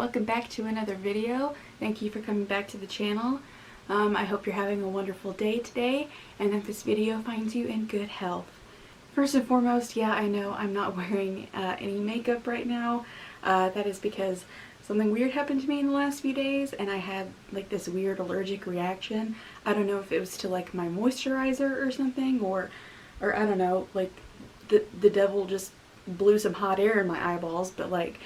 welcome back to another video. Thank you for coming back to the channel. I hope you're having a wonderful day today and that this video finds you in good health. First and foremost, yeah, I know I'm not wearing any makeup right now. That is because something weird happened to me in the last few days and I had like this weird allergic reaction. I don't know if it was to like my moisturizer or something, or I don't know, like the devil just blew some hot air in my eyeballs, but like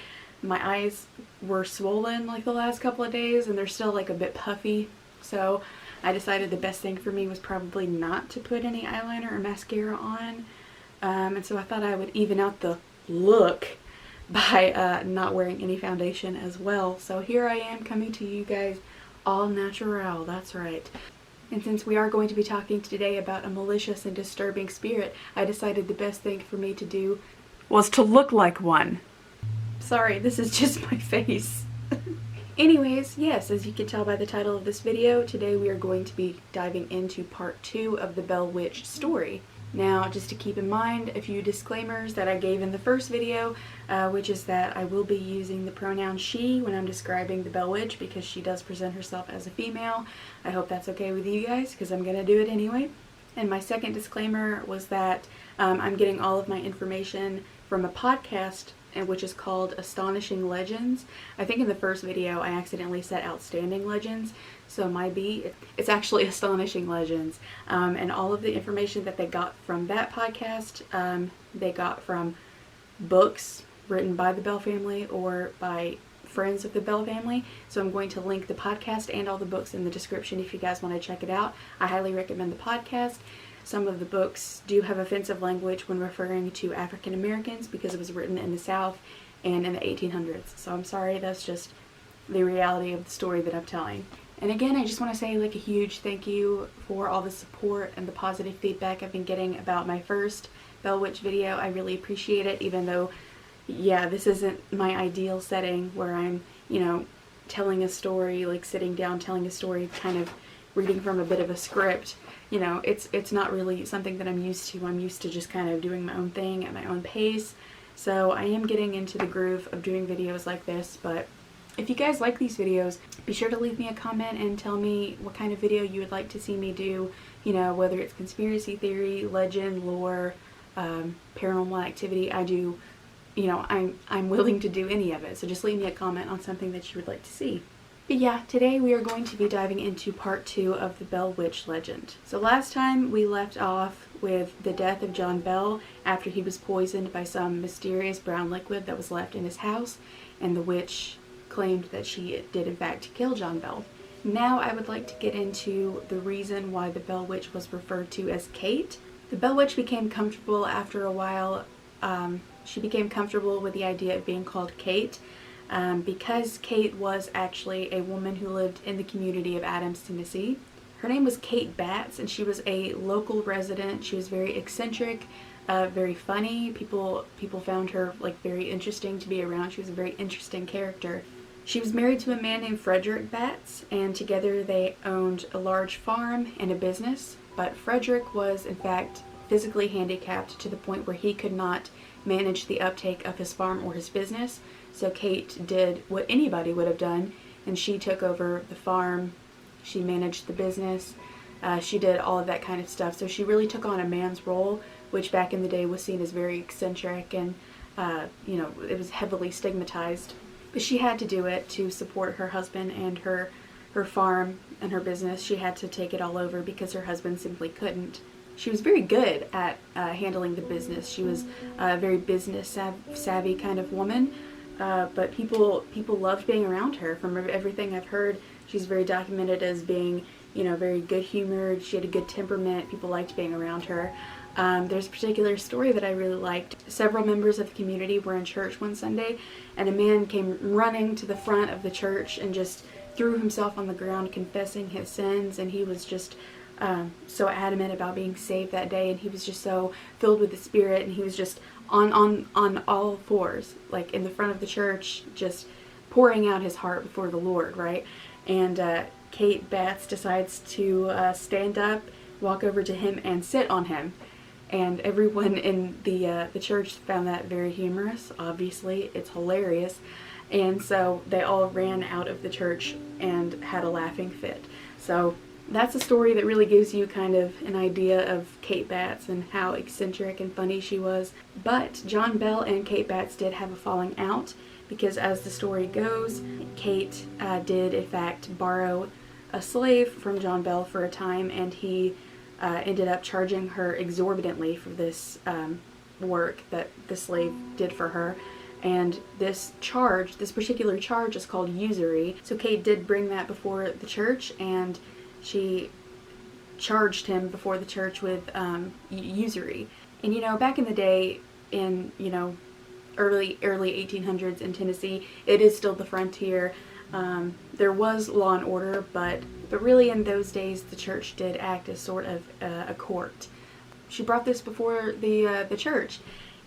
my eyes were swollen like the last couple of days and they're still like a bit puffy. So I decided the best thing for me was probably not to put any eyeliner or mascara on. And so I thought I would even out the look by not wearing any foundation as well. So here I am coming to you guys all natural, that's right. And since we are going to be talking today about a malicious and disturbing spirit, I decided the best thing for me to do was to look like one. Sorry, this is just my face. Anyways, yes, as you can tell by the title of this video, today we are going to be diving into part 2 of the Bell Witch story. Now, just to keep in mind a few disclaimers that I gave in the first video, which is that I will be using the pronoun she when I'm describing the Bell Witch because she does present herself as a female. I hope that's okay with you guys because I'm going to do it anyway. And my second disclaimer was that I'm getting all of my information from a podcast which is called Astonishing Legends. I think in the first video I accidentally said Outstanding Legends, so it's actually Astonishing Legends. And all of the information that they got from that podcast, they got from books written by the Bell family or by friends of the Bell family. So I'm going to link the podcast and all the books in the description if you guys want to check it out. I highly recommend the podcast. Some of the books do have offensive language when referring to African Americans because it was written in the South and in the 1800s. So I'm sorry, that's just the reality of the story that I'm telling. And again, I just want to say like a huge thank you for all the support and the positive feedback I've been getting about my first Bell Witch video. I really appreciate it, even though, yeah, this isn't my ideal setting where I'm, you know, telling a story, like sitting down telling a story, kind of reading from a bit of a script. You know, it's not really something that I'm used to. I'm used to just kind of doing my own thing at my own pace. So I am getting into the groove of doing videos like this, but if you guys like these videos, be sure to leave me a comment and tell me what kind of video you would like to see me do, you know, whether it's conspiracy theory, legend, lore, paranormal activity. I do, you know, I'm willing to do any of it. So just leave me a comment on something that you would like to see. But yeah, today we are going to be diving into part 2 of the Bell Witch legend. So last time we left off with the death of John Bell after he was poisoned by some mysterious brown liquid that was left in his house, and the witch claimed that she did in fact kill John Bell. Now I would like to get into the reason why the Bell Witch was referred to as Kate. The Bell Witch became comfortable after a while. She became comfortable with the idea of being called Kate. Because Kate was actually a woman who lived in the community of Adams, Tennessee. Her name was Kate Batts, and she was a local resident. She was very eccentric, very funny. People found her like very interesting to be around. She was a very interesting character. She was married to a man named Frederick Batts, and together they owned a large farm and a business. But Frederick was in fact physically handicapped to the point where he could not manage the uptake of his farm or his business. So Kate did what anybody would have done, and she took over the farm, she managed the business, she did all of that kind of stuff. So she really took on a man's role, which back in the day was seen as very eccentric and, you know, it was heavily stigmatized. But she had to do it to support her husband and her farm and her business. She had to take it all over because her husband simply couldn't. She was very good at handling the business. She was a very business savvy kind of woman. But people loved being around her. From everything I've heard, she's very documented as being, you know, very good-humored. She had a good temperament. People liked being around her. There's a particular story that I really liked. Several members of the community were in church one Sunday, and a man came running to the front of the church and just threw himself on the ground confessing his sins, and he was just so adamant about being saved that day, and he was just so filled with the Spirit, and he was just on all fours, like in the front of the church, just pouring out his heart before the Lord, right? And Kate Batts decides to stand up, walk over to him, and sit on him. And everyone in the church found that very humorous. Obviously, it's hilarious. And so they all ran out of the church and had a laughing fit. So that's a story that really gives you kind of an idea of Kate Batts and how eccentric and funny she was. But John Bell and Kate Batts did have a falling out, because as the story goes, Kate did in fact borrow a slave from John Bell for a time, and he ended up charging her exorbitantly for this work that the slave did for her. And this particular charge is called usury. So Kate did bring that before the church, and she charged him before the church with usury. And back in the day, in early 1800s in Tennessee, it is still the frontier. There was law and order, but really in those days the church did act as sort of a court. She brought this before the church,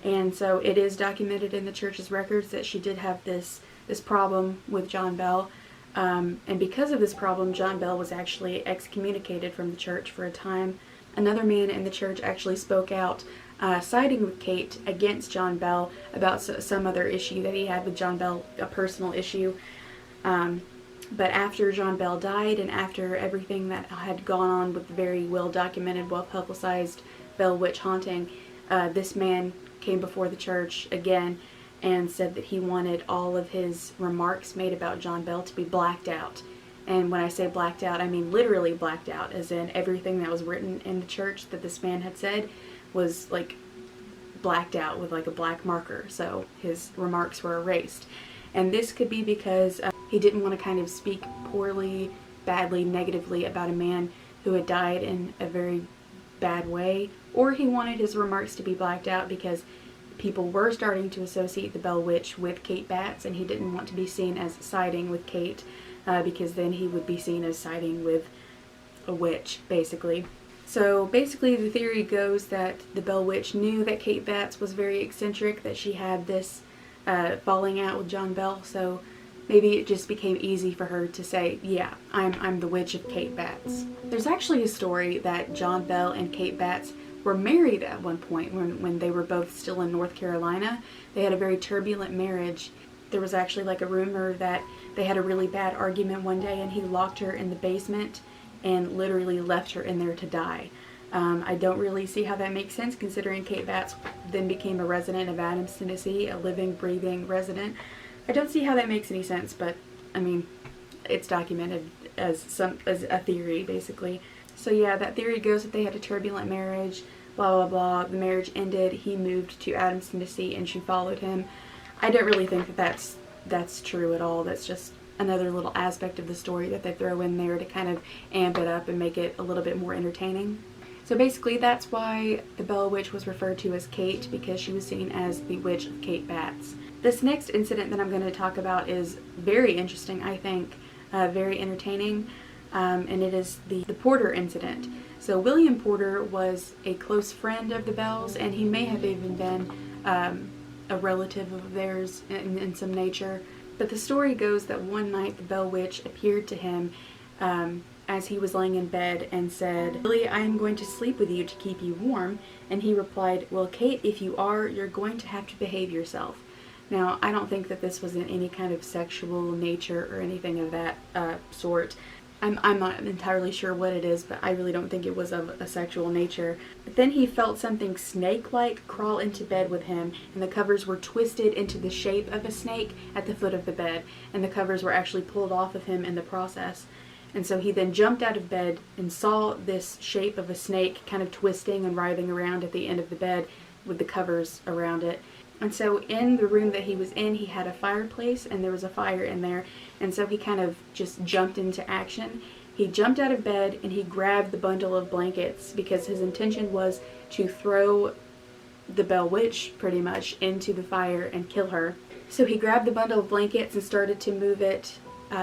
and so it is documented in the church's records that she did have this problem with John Bell. And because of this problem, John Bell was actually excommunicated from the church for a time. Another man in the church actually spoke out, siding with Kate against John Bell about some other issue that he had with John Bell, a personal issue. But after John Bell died, and after everything that had gone on with the very well-documented, well-publicized Bell witch haunting, this man came before the church again and said that he wanted all of his remarks made about John Bell to be blacked out. And when I say blacked out, I mean literally blacked out, as in everything that was written in the church that this man had said was like blacked out with like a black marker. So his remarks were erased. And this could be because he didn't want to kind of speak poorly, badly, negatively about a man who had died in a very bad way, or he wanted his remarks to be blacked out because people were starting to associate the Bell Witch with Kate Batts, and he didn't want to be seen as siding with Kate, because then he would be seen as siding with a witch, basically. So basically the theory goes that the Bell Witch knew that Kate Batts was very eccentric, that she had this falling out with John Bell, so maybe it just became easy for her to say, yeah, I'm the witch of Kate Batts. There's actually a story that John Bell and Kate Batts were married at one point when they were both still in North Carolina. They had a very turbulent marriage. There was actually like a rumor that they had a really bad argument one day and he locked her in the basement and literally left her in there to die. I don't really see how that makes sense, considering Kate Batts then became a resident of Adams, Tennessee, a living, breathing resident. I don't see how that makes any sense, but I mean, it's documented as a theory, basically. So yeah, that theory goes that they had a turbulent marriage, blah blah blah. The marriage ended, he moved to Adams, Tennessee, and she followed him. I don't really think that that's true at all. That's just another little aspect of the story that they throw in there to kind of amp it up and make it a little bit more entertaining. So basically that's why the Bell Witch was referred to as Kate, because she was seen as the witch of Kate Batts. This next incident that I'm going to talk about is very interesting, I think, very entertaining, and it is the Porter incident. So William Porter was a close friend of the Bells, and he may have even been a relative of theirs in some nature. But the story goes that one night the Bell Witch appeared to him as he was laying in bed and said, "Billy, I am going to sleep with you to keep you warm." And he replied, "Well, Kate, if you are, you're going to have to behave yourself." Now, I don't think that this was in any kind of sexual nature or anything of that sort. I'm not entirely sure what it is, but I really don't think it was of a sexual nature. But then he felt something snake-like crawl into bed with him, and the covers were twisted into the shape of a snake at the foot of the bed, and the covers were actually pulled off of him in the process. And so he then jumped out of bed and saw this shape of a snake kind of twisting and writhing around at the end of the bed with the covers around it. And so in the room that he was in, he had a fireplace and there was a fire in there. And so he kind of just jumped into action. He jumped out of bed and he grabbed the bundle of blankets because his intention was to throw the Bell Witch pretty much into the fire and kill her. So he grabbed the bundle of blankets and started to move it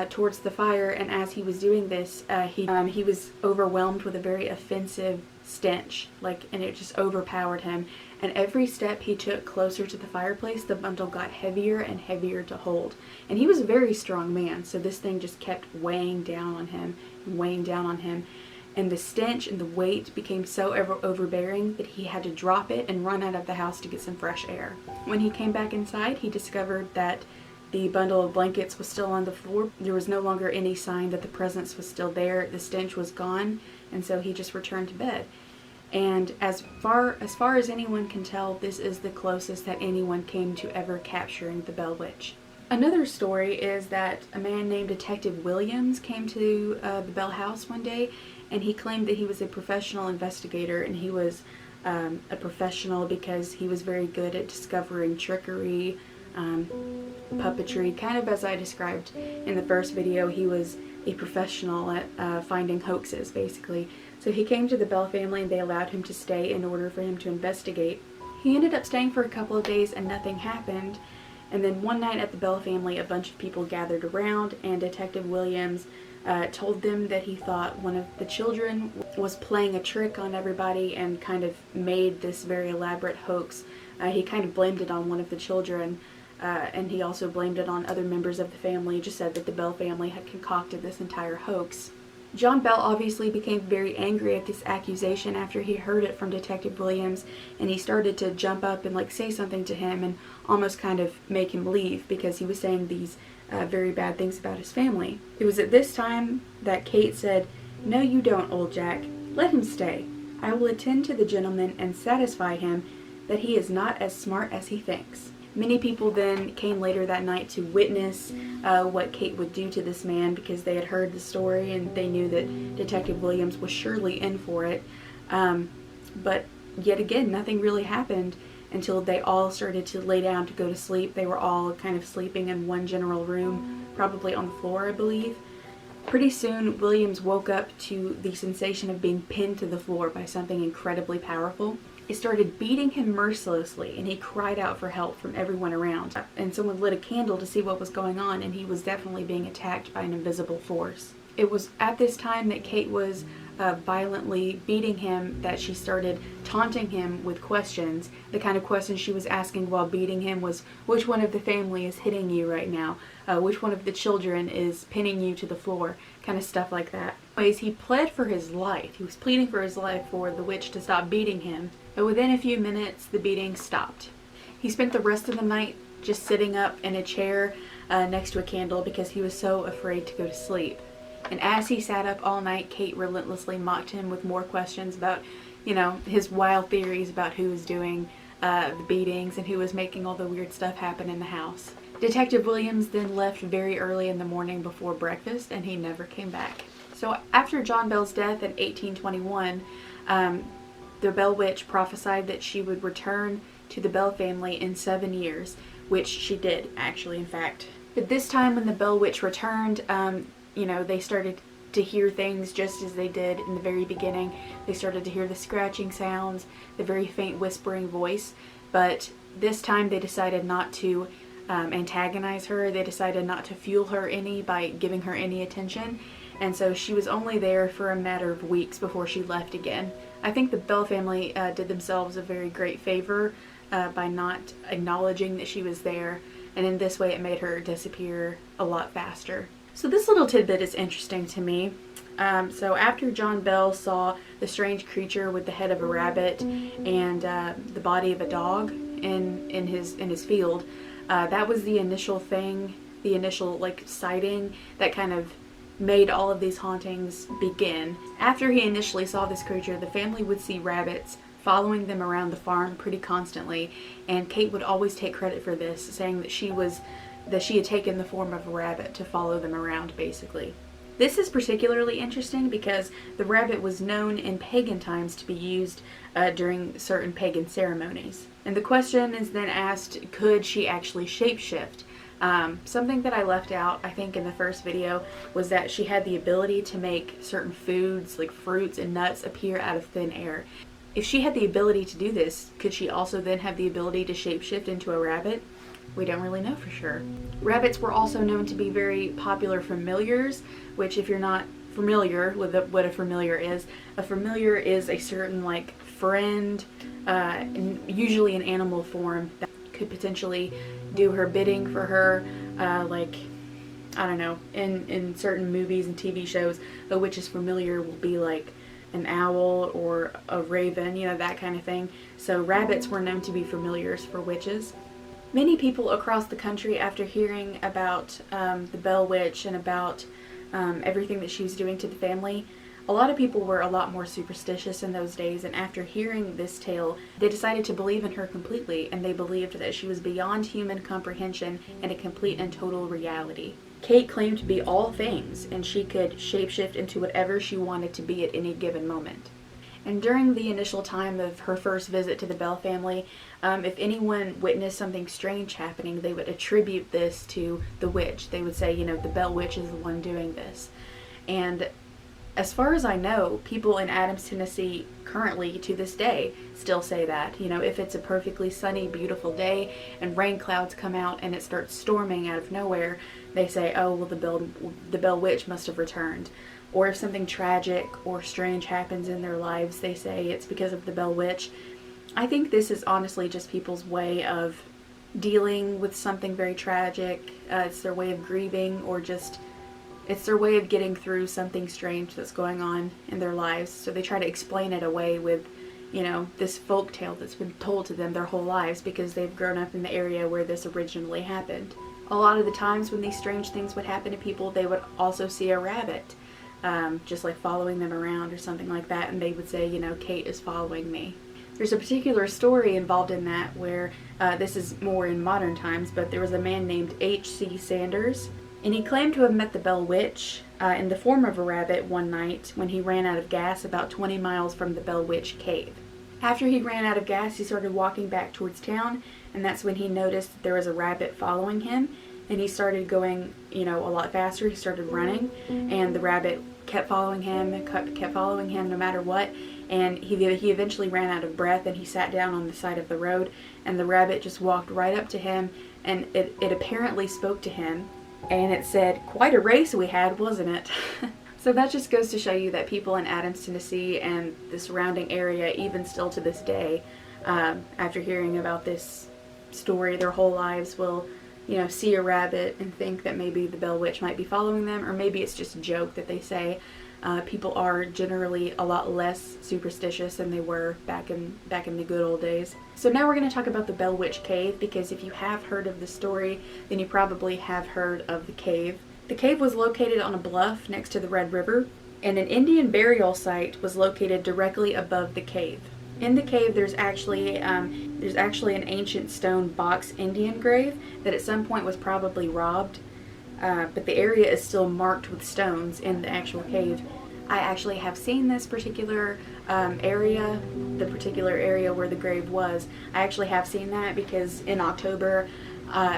towards the fire, and as he was doing this, he was overwhelmed with a very offensive stench, and it just overpowered him. And every step he took closer to the fireplace, the bundle got heavier and heavier to hold. And he was a very strong man, so this thing just kept weighing down on him and weighing down on him. And the stench and the weight became so overbearing that he had to drop it and run out of the house to get some fresh air. When he came back inside, he discovered that The bundle of blankets was still on the floor. There was no longer any sign that the presence was still there. The stench was gone, and so he just returned to bed. And as far as anyone can tell, this is the closest that anyone came to ever capturing the Bell Witch. Another story is that a man named Detective Williams came to the Bell house one day, and he claimed that he was a professional investigator, and he was a professional because he was very good at discovering trickery, puppetry, kind of as I described in the first video. He was a professional at finding hoaxes, basically. So he came to the Bell family and they allowed him to stay in order for him to investigate. He ended up staying for a couple of days and nothing happened. And then one night at the Bell family, a bunch of people gathered around, and Detective Williams told them that he thought one of the children was playing a trick on everybody and kind of made this very elaborate hoax. He kind of blamed it on one of the children, and he also blamed it on other members of the family. He just said that the Bell family had concocted this entire hoax. John Bell obviously became very angry at this accusation after he heard it from Detective Williams, and he started to jump up and say something to him and almost kind of make him leave because he was saying these very bad things about his family. It was at this time that Kate said, "No, you don't, old Jack. Let him stay. I will attend to the gentleman and satisfy him that he is not as smart as he thinks." Many people then came later that night to witness what Kate would do to this man because they had heard the story and they knew that Detective Williams was surely in for it. But yet again, nothing really happened until they all started to lay down to go to sleep. They were all kind of sleeping in one general room, probably on the floor, I believe. Pretty soon, Williams woke up to the sensation of being pinned to the floor by something incredibly powerful. It started beating him mercilessly, and he cried out for help from everyone around. And someone lit a candle to see what was going on, and he was definitely being attacked by an invisible force. It was at this time that Kate was violently beating him that she started taunting him with questions. The kind of questions she was asking while beating him was, which one of the family is hitting you right now? Which one of the children is pinning you to the floor? Kind of stuff like that. Anyways, he pled for his life. He was pleading for his life for the witch to stop beating him. But within a few minutes, the beating stopped. He spent the rest of the night just sitting up in a chair next to a candle because he was so afraid to go to sleep. And as he sat up all night, Kate relentlessly mocked him with more questions about, his wild theories about who was doing the beatings and who was making all the weird stuff happen in the house. Detective Williams then left very early in the morning before breakfast, and he never came back. So after John Bell's death in 1821, the Bell Witch prophesied that she would return to the Bell family in 7 years, which she did, actually, in fact. But this time when the Bell Witch returned, they started to hear things just as they did in the very beginning. They started to hear the scratching sounds, the very faint whispering voice, but this time they decided not to antagonize her. They decided not to fuel her any by giving her any attention, and so she was only there for a matter of weeks before she left again. I think the Bell family did themselves a very great favor by not acknowledging that she was there, and in this way it made her disappear a lot faster. So this little tidbit is interesting to me. So after John Bell saw the strange creature with the head of a rabbit and the body of a dog in his field, that was the initial thing, the initial sighting that kind of made all of these hauntings begin. After he initially saw this creature, the family would see rabbits following them around the farm pretty constantly, and Kate would always take credit for this, saying that she had taken the form of a rabbit to follow them around, basically. This is particularly interesting because the rabbit was known in pagan times to be used during certain pagan ceremonies. And the question is then asked, could she actually shapeshift? Something that I left out, I think, in the first video was that she had the ability to make certain foods, like fruits and nuts, appear out of thin air. If she had the ability to do this, could she also then have the ability to shapeshift into a rabbit? We don't really know for sure. Rabbits were also known to be very popular familiars, which, if you're not familiar with what a familiar is a certain friend, usually in animal form, that could potentially do her bidding for her. I don't know, in certain movies and TV shows, a witch's familiar will be like an owl or a raven, that kind of thing. So rabbits were known to be familiars for witches. Many people across the country, after hearing about the Bell Witch and about everything that she was doing to the family, a lot of people were a lot more superstitious in those days, and after hearing this tale, they decided to believe in her completely, and they believed that she was beyond human comprehension and a complete and total reality. Kate claimed to be all things, and she could shapeshift into whatever she wanted to be at any given moment. And during the initial time of her first visit to the Bell family, if anyone witnessed something strange happening, they would attribute this to the witch. They would say, the Bell Witch is the one doing this. And as far as I know, people in Adams, Tennessee, currently to this day, still say that. If it's a perfectly sunny, beautiful day and rain clouds come out and it starts storming out of nowhere, they say, oh, well, the Bell Witch must have returned. Or if something tragic or strange happens in their lives, they say it's because of the Bell Witch. I think this is honestly just people's way of dealing with something very tragic. It's their way of grieving, or just it's their way of getting through something strange that's going on in their lives. So they try to explain it away with, this folk tale that's been told to them their whole lives because they've grown up in the area where this originally happened. A lot of the times when these strange things would happen to people, they would also see a rabbit, just like following them around or something like that, and they would say, Kate is following me. There's a particular story involved in that where, this is more in modern times, but there was a man named H.C. Sanders, and he claimed to have met the Bell Witch in the form of a rabbit one night when he ran out of gas about 20 miles from the Bell Witch cave. After he ran out of gas, he started walking back towards town, and that's when he noticed that there was a rabbit following him, and he started going, a lot faster. He started running, and the rabbit kept following him, kept following him no matter what, and he eventually ran out of breath, and he sat down on the side of the road, and the rabbit just walked right up to him, and it apparently spoke to him, and it said, "Quite a race we had, wasn't it?" So that just goes to show you that people in Adams, Tennessee and the surrounding area, even still to this day, after hearing about this story their whole lives, will see a rabbit and think that maybe the Bell Witch might be following them, or maybe it's just a joke that they say. People are generally a lot less superstitious than they were back in the good old days. So now we're going to talk about the Bell Witch Cave, because if you have heard of the story, then you probably have heard of the cave. The cave was located on a bluff next to the Red River, and an Indian burial site was located directly above the cave. In the cave, there's actually an ancient stone box Indian grave that at some point was probably robbed, but the area is still marked with stones in the actual cave. I actually have seen this particular area, the particular area where the grave was. I actually have seen that because in October,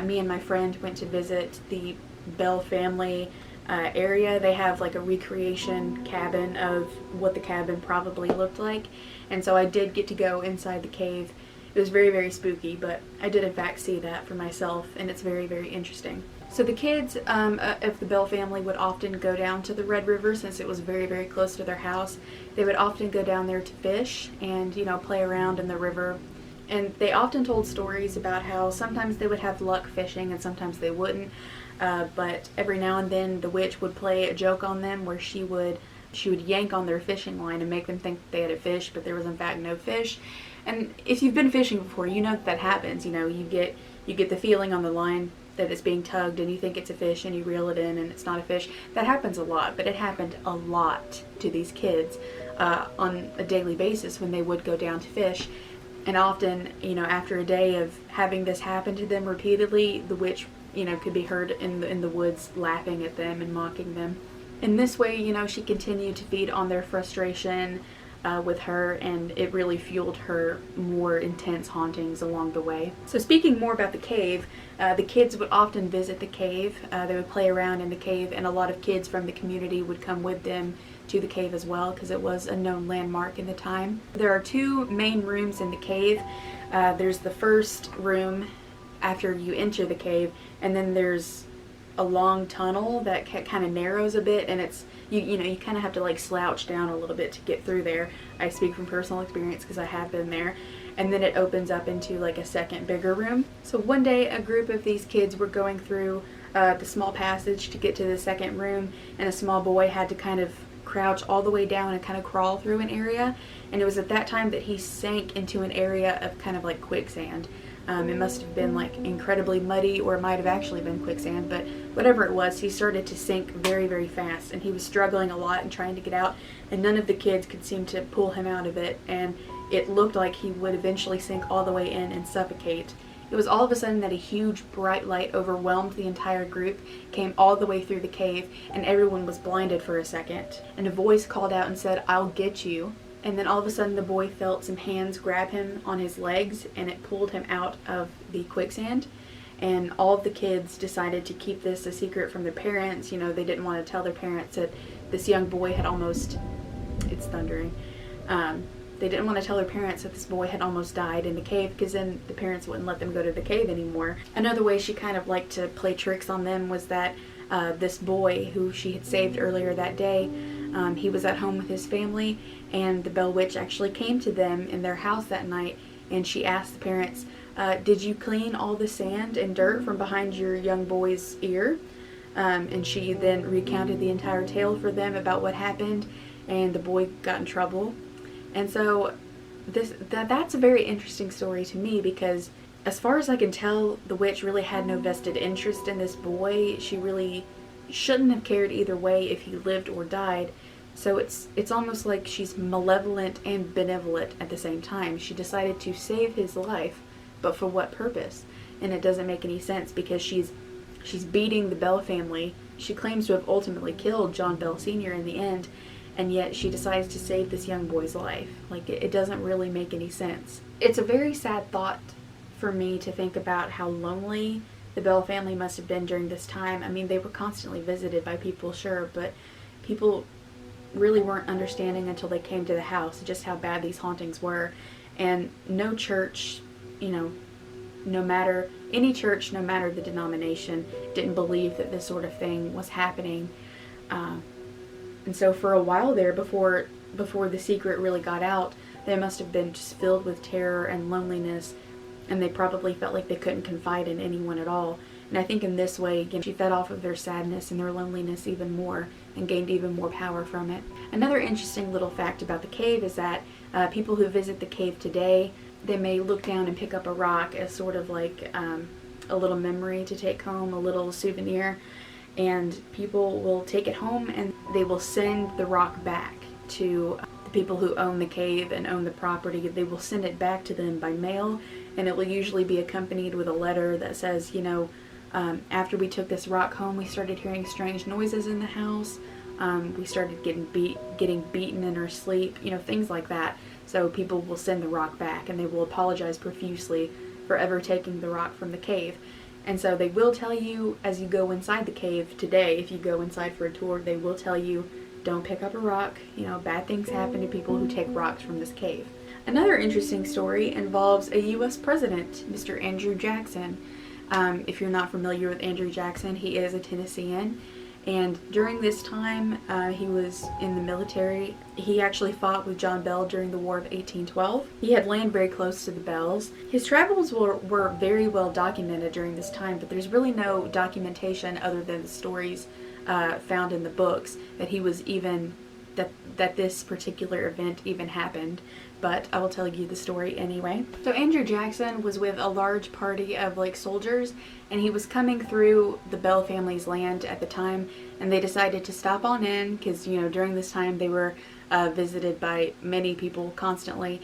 me and my friend went to visit the Bell family area. They have like a recreation cabin of what the cabin probably looked like, and so I did get to go inside the cave. It was very, very spooky, but I did in fact see that for myself, and it's very, very interesting. So the kids of the Bell family would often go down to the Red River since it was very, very close to their house. They would often go down there to fish and, play around in the river. And they often told stories about how sometimes they would have luck fishing and sometimes they wouldn't. But every now and then the witch would play a joke on them where she would yank on their fishing line and make them think they had a fish, but there was in fact no fish. And if you've been fishing before, you know that happens. You get the feeling on the line that it's being tugged and you think it's a fish and you reel it in and it's not a fish. That happens a lot, but it happened a lot to these kids on a daily basis when they would go down to fish. And often, after a day of having this happen to them repeatedly, the witch, could be heard in the woods laughing at them and mocking them. In this way, she continued to feed on their frustration with her, and it really fueled her more intense hauntings along the way. So speaking more about the cave, the kids would often visit the cave. They would play around in the cave, and a lot of kids from the community would come with them to the cave as well, because it was a known landmark in the time. There are two main rooms in the cave. There's the first room after you enter the cave, and then there's a long tunnel that kind of narrows a bit, and it's you kind of have to like slouch down a little bit to get through there. I speak from personal experience because I have been there. And then it opens up into like a second bigger room. So one day a group of these kids were going through the small passage to get to the second room, and a small boy had to kind of crouch all the way down and kind of crawl through an area, and it was at that time that he sank into an area of kind of like quicksand. It must have been like incredibly muddy, or it might have actually been quicksand, but whatever it was, he started to sink very, very fast, and he was struggling a lot and trying to get out, and none of the kids could seem to pull him out of it, and it looked like he would eventually sink all the way in and suffocate. It was all of a sudden that a huge bright light overwhelmed the entire group, came all the way through the cave, and everyone was blinded for a second. And a voice called out and said, "I'll get you." And then all of a sudden the boy felt some hands grab him on his legs, and it pulled him out of the quicksand. And all of the kids decided to keep this a secret from their parents. You know, they didn't want to tell their parents that this young boy had almost, it's thundering, they didn't want to tell their parents that this boy had almost died in the cave, because then the parents wouldn't let them go to the cave anymore. Another way she kind of liked to play tricks on them was that this boy who she had saved earlier that day, he was at home with his family, and the Bell Witch actually came to them in their house that night, and she asked the parents, did you clean all the sand and dirt from behind your young boy's ear? And she then recounted the entire tale for them about what happened, and the boy got in trouble. And so that's a very interesting story to me, because as far as I can tell, the witch really had no vested interest in this boy. She really shouldn't have cared either way if he lived or died. So it's almost like she's malevolent and benevolent at the same time. She decided to save his life, but for what purpose? And it doesn't make any sense, because she's beating the Bell family. She claims to have ultimately killed John Bell Sr. in the end, and yet she decides to save this young boy's life. Like, it doesn't really make any sense. It's a very sad thought for me to think about how lonely the Bell family must have been during this time. I mean, they were constantly visited by people, sure, but people really weren't understanding until they came to the house just how bad these hauntings were. And no church, you know, any church, no matter the denomination, didn't believe that this sort of thing was happening. And so for a while there, before the secret really got out, they must have been just filled with terror and loneliness, and they probably felt like they couldn't confide in anyone at all. And I think in this way, again, she fed off of their sadness and their loneliness even more, and gained even more power from it. Another interesting little fact about the cave is that people who visit the cave today, they may look down and pick up a rock as sort of like a little memory to take home, a little souvenir. And people will take it home, and they will send the rock back to the people who own the cave and own the property. They will send it back to them by mail, and it will usually be accompanied with a letter that says, you know, after we took this rock home, we started hearing strange noises in the house. We started getting beaten in our sleep, you know, things like that. So people will send the rock back, and they will apologize profusely for ever taking the rock from the cave. And so they will tell you as you go inside the cave today, if you go inside for a tour, they will tell you, don't pick up a rock. You know, bad things happen to people who take rocks from this cave. Another interesting story involves a U.S. president, Mr. Andrew Jackson. If you're not familiar with Andrew Jackson, he is a Tennessean. And during this time, he was in the military. He actually fought with John Bell during the War of 1812. He had land very close to the Bells. His travels were very well documented during this time, but there's really no documentation other than the stories found in the books that he was even, that this particular event even happened. But I will tell you the story anyway. So Andrew Jackson was with a large party of like soldiers, and he was coming through the Bell family's land at the time, and they decided to stop on in because, you know, during this time they were visited by many people constantly.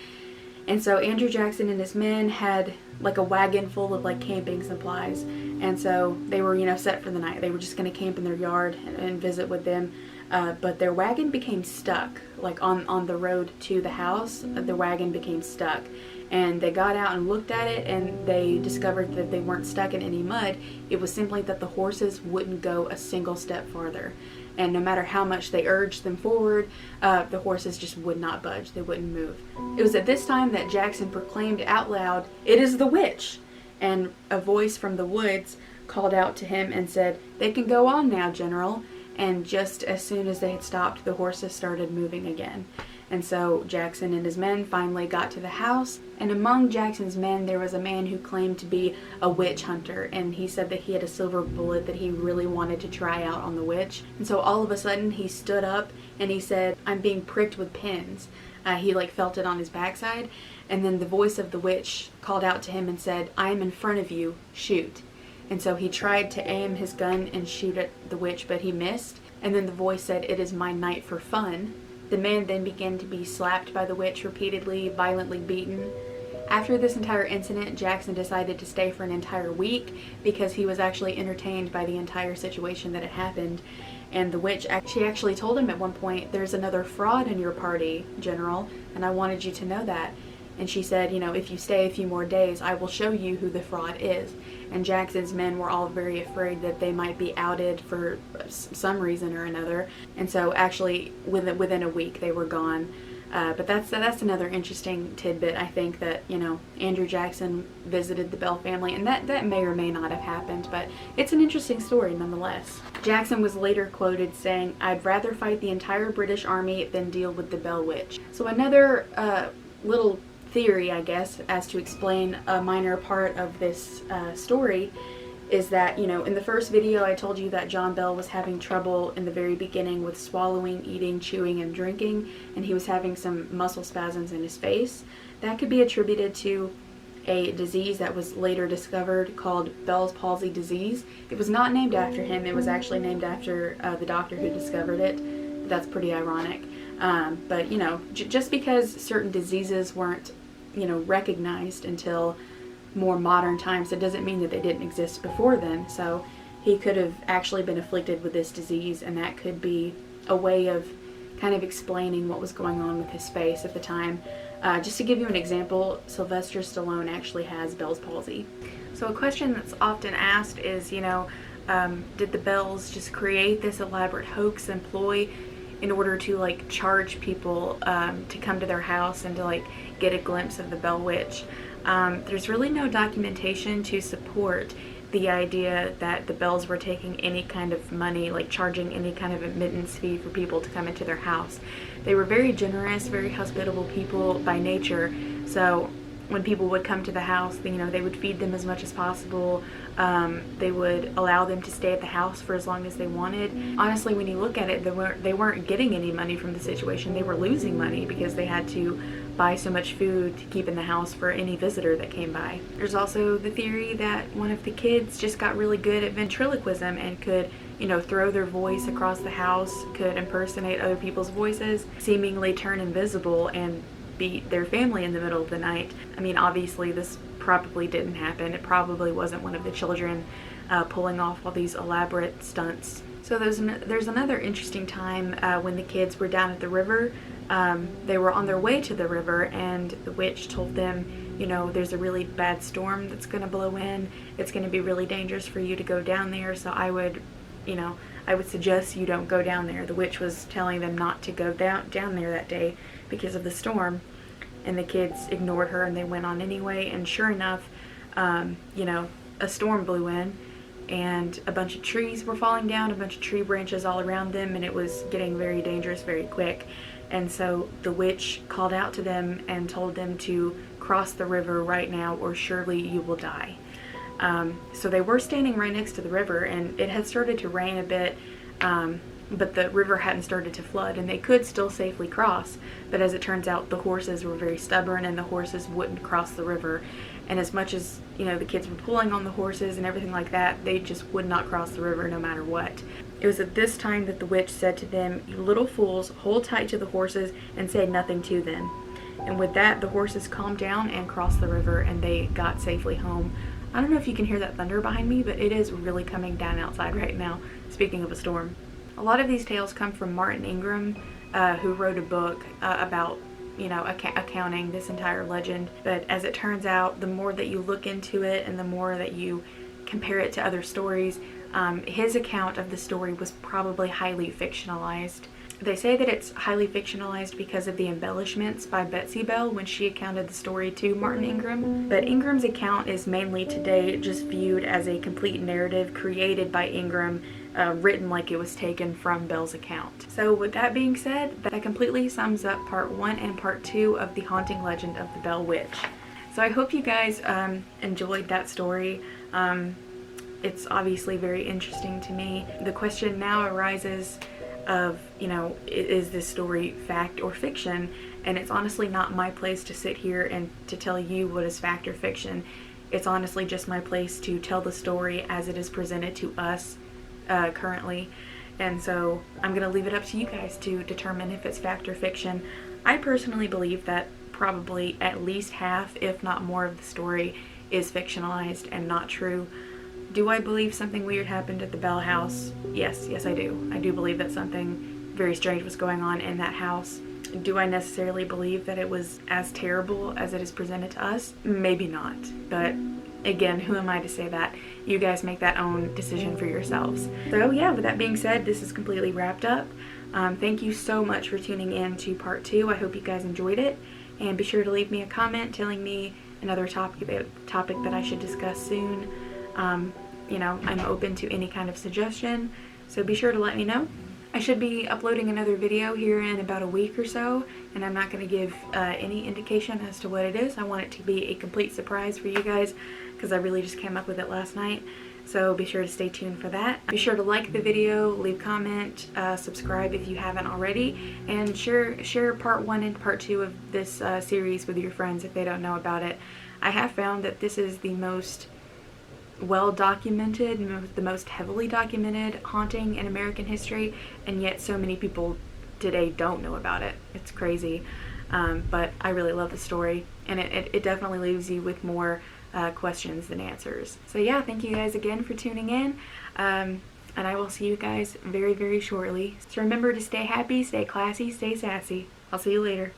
And so Andrew Jackson and his men had like a wagon full of like camping supplies, and so they were, you know, set for the night. They were just going to camp in their yard and visit with them. But their wagon became stuck, like on the road to the house. The wagon became stuck, and they got out and looked at it, and they discovered that they weren't stuck in any mud. It was simply that the horses wouldn't go a single step farther, and no matter how much they urged them forward, the horses just would not budge. They wouldn't move. It was at this time that Jackson proclaimed out loud, "It is the witch!" And a voice from the woods called out to him and said, "They can go on now, General." And just as soon as they had stopped, the horses started moving again. And so Jackson and his men finally got to the house, and among Jackson's men there was a man who claimed to be a witch hunter, and he said that he had a silver bullet that he really wanted to try out on the witch. And so all of a sudden he stood up and he said, "I'm being pricked with pins. He like felt it on his backside, and then the voice of the witch called out to him and said, "I am in front of you, shoot." And so he tried to aim his gun and shoot at the witch, but he missed. And then the voice said, "It is my night for fun." The man then began to be slapped by the witch repeatedly, violently beaten. After this entire incident, Jackson decided to stay for an entire week because he was actually entertained by the entire situation that had happened. And the witch, she actually told him at one point, "There's another fraud in your party, General, and I wanted you to know that." And she said, "If you stay a few more days, I will show you who the fraud is." And Jackson's men were all very afraid that they might be outed for some reason or another. And so actually within a week they were gone. But that's another interesting tidbit, I think, that, Andrew Jackson visited the Bell family, and that may or may not have happened, but it's an interesting story nonetheless. Jackson was later quoted saying, "I'd rather fight the entire British Army than deal with the Bell Witch." So another little theory, I guess, as to explain a minor part of this story is that, in the first video I told you that John Bell was having trouble in the very beginning with swallowing, eating, chewing, and drinking, and he was having some muscle spasms in his face. That could be attributed to a disease that was later discovered called Bell's palsy disease. It was not named after him, it was actually named after the doctor who discovered it. That's pretty ironic. But, just because certain diseases weren't, recognized until more modern times, it doesn't mean that they didn't exist before then. So he could have actually been afflicted with this disease, and that could be a way of kind of explaining what was going on with his face at the time. Just to give you an example, Sylvester Stallone actually has Bell's palsy. So a question that's often asked is, did the Bells just create this elaborate hoax and ploy in order to charge people to come to their house and to get a glimpse of the Bell Witch? There's really no documentation to support the idea that the Bells were taking any kind of money, charging any kind of admittance fee for people to come into their house. They were very generous, very hospitable people by nature, so when people would come to the house, they would feed them as much as possible. They would allow them to stay at the house for as long as they wanted. Honestly, when you look at it, they weren't getting any money from the situation. They were losing money because they had to buy so much food to keep in the house for any visitor that came by. There's also the theory that one of the kids just got really good at ventriloquism and could, throw their voice across the house, could impersonate other people's voices, seemingly turn invisible, and beat their family in the middle of the night. I mean, obviously this probably didn't happen. It probably wasn't one of the children pulling off all these elaborate stunts. So there's another interesting time when the kids were down at the river. They were on their way to the river, and the witch told them, there's a really bad storm that's going to blow in. It's going to be really dangerous for you to go down there, so I would suggest you don't go down there. The witch was telling them not to go down there that day because of the storm, and the kids ignored her and they went on anyway. And sure enough, a storm blew in, and a bunch of trees were falling down, a bunch of tree branches all around them, and it was getting very dangerous very quick. And so the witch called out to them and told them to cross the river right now or surely you will die. So they were standing right next to the river, and it had started to rain a bit, but the river hadn't started to flood, and they could still safely cross. But as it turns out, the horses were very stubborn, and the horses wouldn't cross the river. And as much as, the kids were pulling on the horses and everything like that, they just would not cross the river no matter what. It was at this time that the witch said to them, "You little fools, hold tight to the horses and say nothing to them." And with that, the horses calmed down and crossed the river, and they got safely home. I don't know if you can hear that thunder behind me, but it is really coming down outside right now, speaking of a storm. A lot of these tales come from Martin Ingram, who wrote a book about, accounting this entire legend. But as it turns out, the more that you look into it and the more that you compare it to other stories, his account of the story was probably highly fictionalized. They say that it's highly fictionalized because of the embellishments by Betsy Bell when she accounted the story to Martin Ingram. But Ingram's account is mainly today just viewed as a complete narrative created by Ingram, written like it was taken from Bell's account. So with that being said, that completely sums up part 1 and part 2 of the haunting legend of the Bell Witch. So I hope you guys enjoyed that story. It's obviously very interesting to me. The question now arises, of, you know, is this story fact or fiction? And it's honestly not my place to sit here and to tell you what is fact or fiction. It's honestly just my place to tell the story as it is presented to us currently. And so I'm going to leave it up to you guys to determine if it's fact or fiction. I personally believe that probably at least half, if not more, of the story is fictionalized and not true. Do I believe something weird happened at the Bell house? Yes, I do. I do believe that something very strange was going on in that house. Do I necessarily believe that it was as terrible as it is presented to us? Maybe not. But again, who am I to say that? You guys make that own decision for yourselves. So yeah, with that being said, this is completely wrapped up. Thank you so much for tuning in to part 2. I hope you guys enjoyed it. And be sure to leave me a comment telling me another topic that I should discuss soon. You know, I'm open to any kind of suggestion, so be sure to let me know. I should be uploading another video here in about a week or so, and I'm not going to give any indication as to what it is. I want it to be a complete surprise for you guys, because I really just came up with it last night. So be sure to stay tuned for that. Be sure to like the video, leave a comment, subscribe if you haven't already, and share part 1 and part 2 of this series with your friends if they don't know about it. I have found that this is the most well documented, the most heavily documented haunting in American history, and yet so many people today don't know about it. It's crazy. But I really love the story, and it definitely leaves you with more questions than answers. So yeah, thank you guys again for tuning in, and I will see you guys very, very shortly. So remember to stay happy, stay classy, stay sassy. I'll see you later.